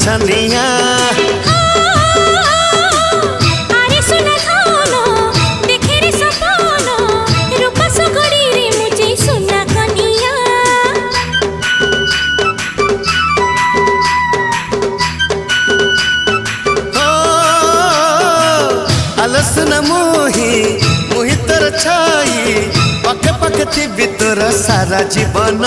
छनिया आरे सुना धानो देखे रे सपनो रूप सुगड़ी रे मुझे सुना कनिया अलस न मुही तर छाई पके पके थी बितर सारा जीवन।